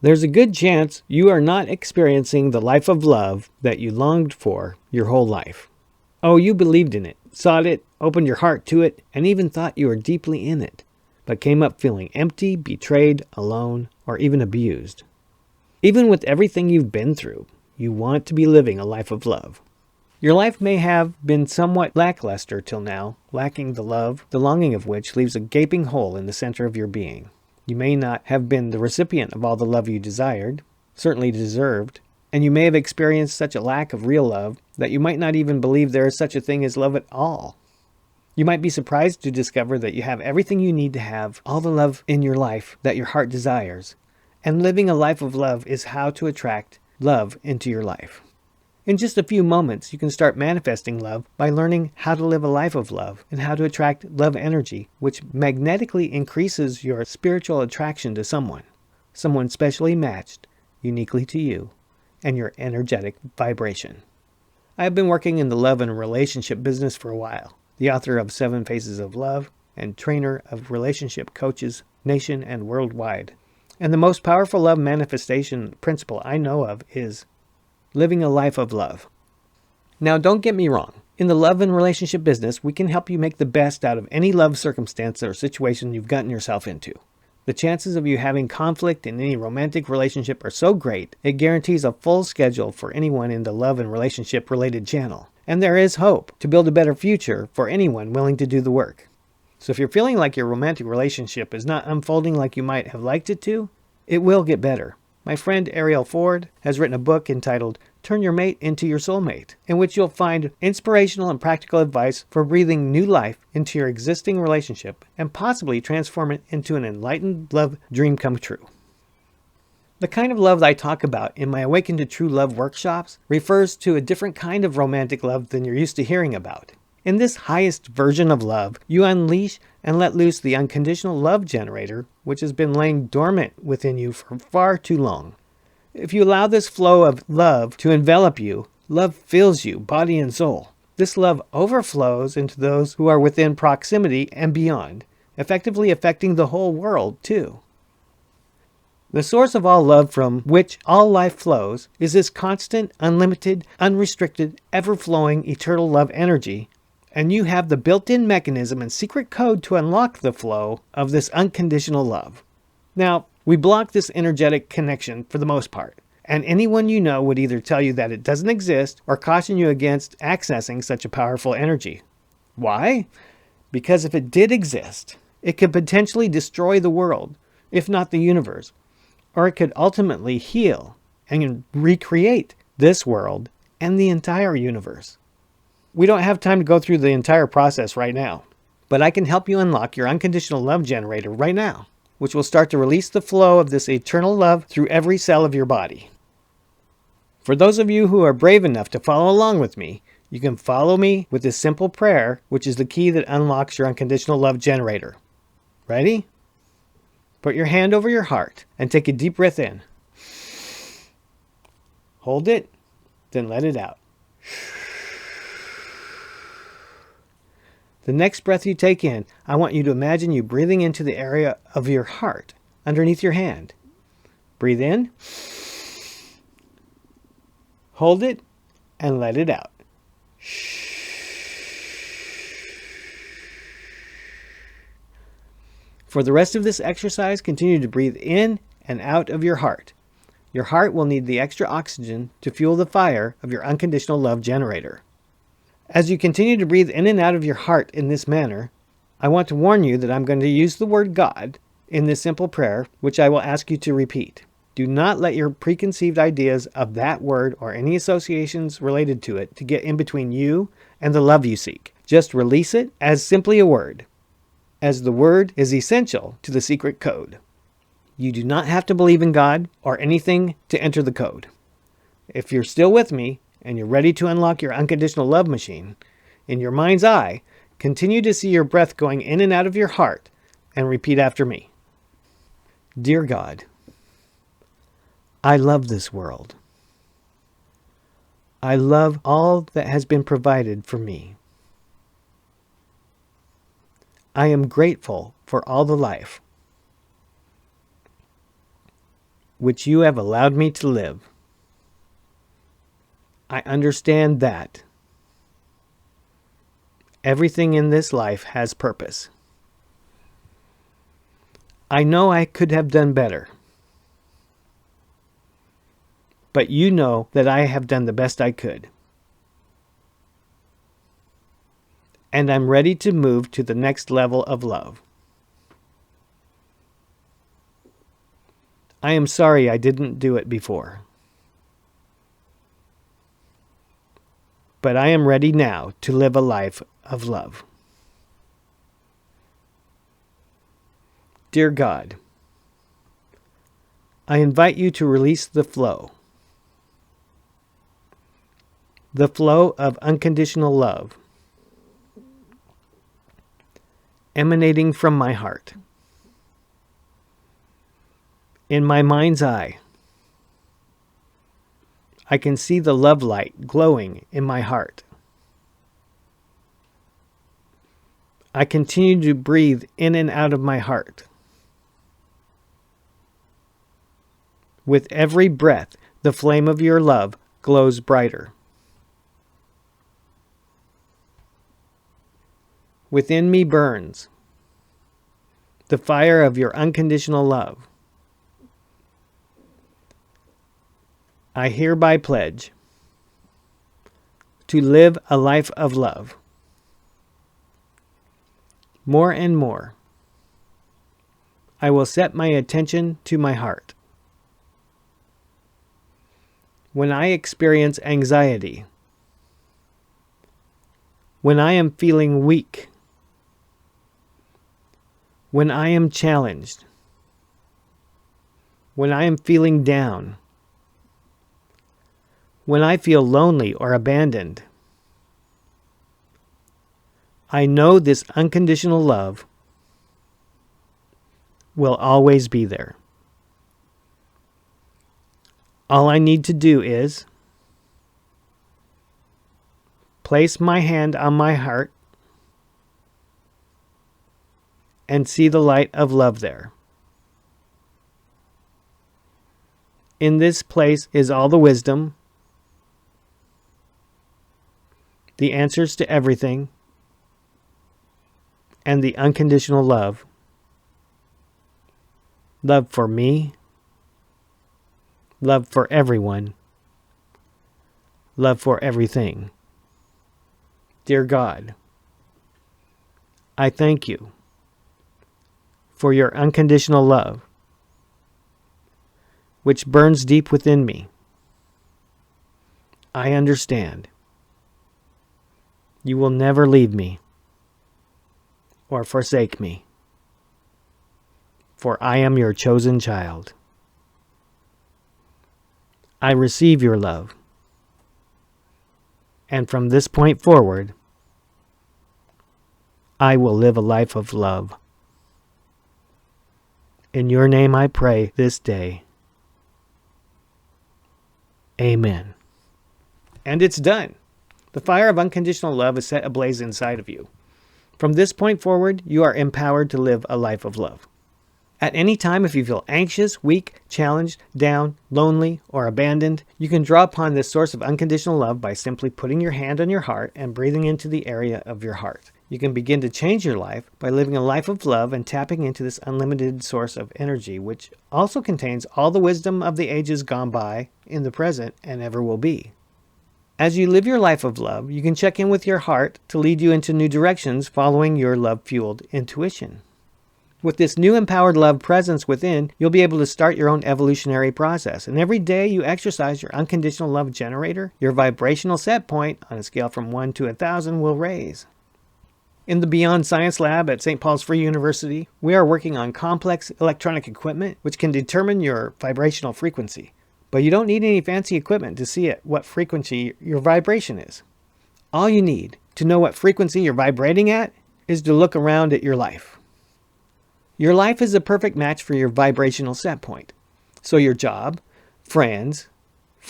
There's a good chance you are not experiencing the life of love that you longed for your whole life. Oh, you believed in it, sought it, opened your heart to it, and even thought you were deeply in it, but came up feeling empty, betrayed, alone, or even abused. Even with everything you've been through, you want to be living a life of love. Your life may have been somewhat lackluster till now, lacking the love, the longing of which leaves a gaping hole in the center of your being. You may not have been the recipient of all the love you desired, certainly deserved, and you may have experienced such a lack of real love that you might not even believe there is such a thing as love at all. You might be surprised to discover that you have everything you need to have all the love in your life that your heart desires, and living a life of love is how to attract love into your life. In just a few moments, you can start manifesting love by learning how to live a life of love and how to attract love energy, which magnetically increases your spiritual attraction to someone specially matched, uniquely to you, and your energetic vibration. I have been working in the love and relationship business for a while, the author of 7 Phases of Love and trainer of relationship coaches nation and worldwide. And the most powerful love manifestation principle I know of is living a life of love. Now, don't get me wrong. In the love and relationship business, we can help you make the best out of any love circumstance or situation you've gotten yourself into. The chances of you having conflict in any romantic relationship are so great, it guarantees a full schedule for anyone in the love and relationship related channel. And there is hope to build a better future for anyone willing to do the work. So if you're feeling like your romantic relationship is not unfolding like you might have liked it to, it will get better. My friend Ariel Ford has written a book entitled Turn Your Mate into Your Soulmate, in which you'll find inspirational and practical advice for breathing new life into your existing relationship and possibly transform it into an enlightened love dream come true. The kind of love that I talk about in my Awaken to True Love workshops refers to a different kind of romantic love than you're used to hearing about. In this highest version of love, you unleash and let loose the unconditional love generator, which has been laying dormant within you for far too long. If you allow this flow of love to envelop you, love fills you, body and soul. This love overflows into those who are within proximity and beyond, effectively affecting the whole world too. The source of all love from which all life flows is this constant, unlimited, unrestricted, ever-flowing, eternal love energy, and you have the built-in mechanism and secret code to unlock the flow of this unconditional love. Now, we block this energetic connection for the most part, and anyone you know would either tell you that it doesn't exist or caution you against accessing such a powerful energy. Why? Because if it did exist, it could potentially destroy the world, if not the universe, or it could ultimately heal and recreate this world and the entire universe. We don't have time to go through the entire process right now, but I can help you unlock your unconditional love generator right now, which will start to release the flow of this eternal love through every cell of your body. For those of you who are brave enough to follow along with me, you can follow me with this simple prayer, which is the key that unlocks your unconditional love generator. Ready? Put your hand over your heart and take a deep breath in. Hold it, then let it out. The next breath you take in, I want you to imagine you breathing into the area of your heart, underneath your hand. Breathe in, hold it, and let it out. For the rest of this exercise, continue to breathe in and out of your heart. Your heart will need the extra oxygen to fuel the fire of your unconditional love generator. As you continue to breathe in and out of your heart in this manner, I want to warn you that I'm going to use the word God in this simple prayer, which I will ask you to repeat. Do not let your preconceived ideas of that word or any associations related to it to get in between you and the love you seek. Just release it as simply a word, as the word is essential to the secret code. You do not have to believe in God or anything to enter the code. If you're still with me, and you're ready to unlock your unconditional love machine, in your mind's eye, continue to see your breath going in and out of your heart and repeat after me. Dear God, I love this world. I love all that has been provided for me. I am grateful for all the life. which you have allowed me to live. I understand that everything in this life has purpose. I know I could have done better, but you know that I have done the best I could. And I'm ready to move to the next level of love. I am sorry I didn't do it before. But I am ready now to live a life of love. Dear God, I invite you to release the flow of unconditional love emanating from my heart. In my mind's eye, I can see the love light glowing in my heart. I continue to breathe in and out of my heart. With every breath, the flame of your love glows brighter. Within me burns the fire of your unconditional love. I hereby pledge to live a life of love. More and more, I will set my attention to my heart. When I experience anxiety, when I am feeling weak, when I am challenged, when I am feeling down, when I feel lonely or abandoned, I know this unconditional love will always be there. All I need to do is place my hand on my heart and see the light of love there. In this place is all the wisdom, the answers to everything, and the unconditional love. Love for me, love for everyone, love for everything. Dear God, I thank you for your unconditional love, which burns deep within me. I understand. You will never leave me or forsake me, for I am your chosen child. I receive your love, and from this point forward, I will live a life of love. In your name I pray this day. Amen. And it's done. The fire of unconditional love is set ablaze inside of you. From this point forward, you are empowered to live a life of love. At any time, if you feel anxious, weak, challenged, down, lonely, or abandoned, you can draw upon this source of unconditional love by simply putting your hand on your heart and breathing into the area of your heart. You can begin to change your life by living a life of love and tapping into this unlimited source of energy, which also contains all the wisdom of the ages gone by, in the present, and ever will be. As you live your life of love, you can check in with your heart to lead you into new directions following your love-fueled intuition. With this new empowered love presence within, you'll be able to start your own evolutionary process. And every day you exercise your unconditional love generator, your vibrational set point on a scale from 1 to 1,000 will raise. In the Beyond Science Lab at St. Paul's Free University, we are working on complex electronic equipment which can determine your vibrational frequency. But you don't need any fancy equipment to see at what frequency your vibration is. All you need to know what frequency you're vibrating at is to look around at your life. Your life is a perfect match for your vibrational set point. So your job, friends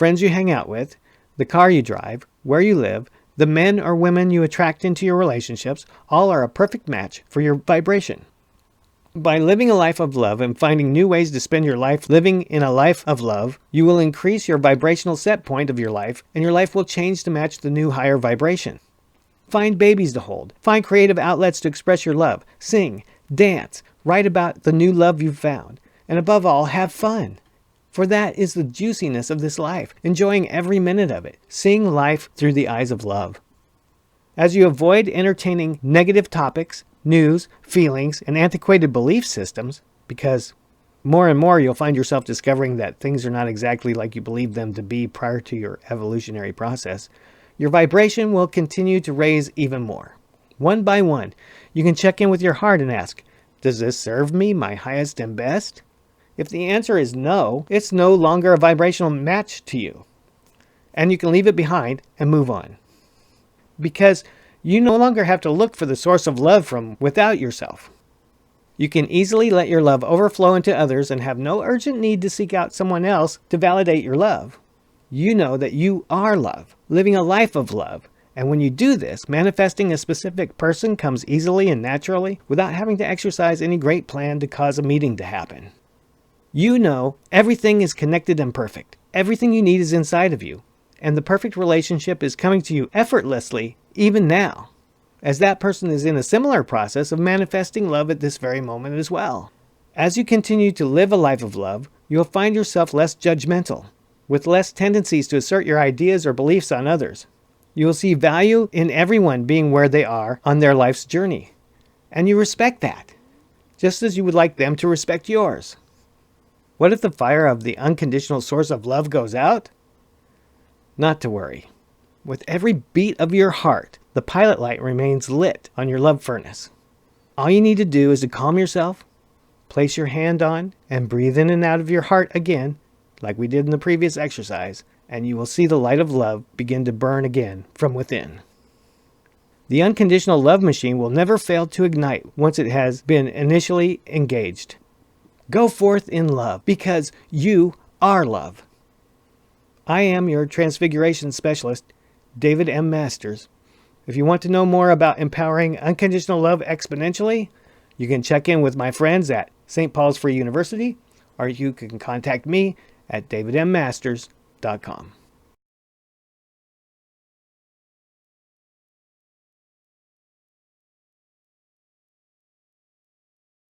you hang out with, the car you drive, where you live, the men or women you attract into your relationships, all are a perfect match for your vibration. By living a life of love and finding new ways to spend your life living in a life of love, you will increase your vibrational set point of your life, and your life will change to match the new higher vibration. Find babies to hold. Find creative outlets to express your love. Sing, dance, write about the new love you've found. And above all, have fun. For that is the juiciness of this life, enjoying every minute of it, seeing life through the eyes of love. As you avoid entertaining negative topics, news, feelings, and antiquated belief systems, because more and more you'll find yourself discovering that things are not exactly like you believed them to be prior to your evolutionary process, your vibration will continue to raise even more. One by one, you can check in with your heart and ask, does this serve me, my highest and best? If the answer is no, it's no longer a vibrational match to you. And you can leave it behind and move on. Because you no longer have to look for the source of love from without yourself. You can easily let your love overflow into others and have no urgent need to seek out someone else to validate your love. You know that you are love, living a life of love. And when you do this, manifesting a specific person comes easily and naturally without having to exercise any great plan to cause a meeting to happen. You know everything is connected and perfect. Everything you need is inside of you. And the perfect relationship is coming to you effortlessly, even now, as that person is in a similar process of manifesting love at this very moment as well. As you continue to live a life of love, you'll find yourself less judgmental, with less tendencies to assert your ideas or beliefs on others. You will see value in everyone being where they are on their life's journey, and you respect that, just as you would like them to respect yours. What if the fire of the unconditional source of love goes out? Not to worry. With every beat of your heart, the pilot light remains lit on your love furnace. All you need to do is to calm yourself, place your hand on, and breathe in and out of your heart again, like we did in the previous exercise, and you will see the light of love begin to burn again from within. The unconditional love machine will never fail to ignite once it has been initially engaged. Go forth in love, because you are love. I am your transfiguration specialist, David M. Masters. If you want to know more about empowering unconditional love exponentially, you can check in with my friends at St. Paul's Free University, or you can contact me at davidmmasters.com.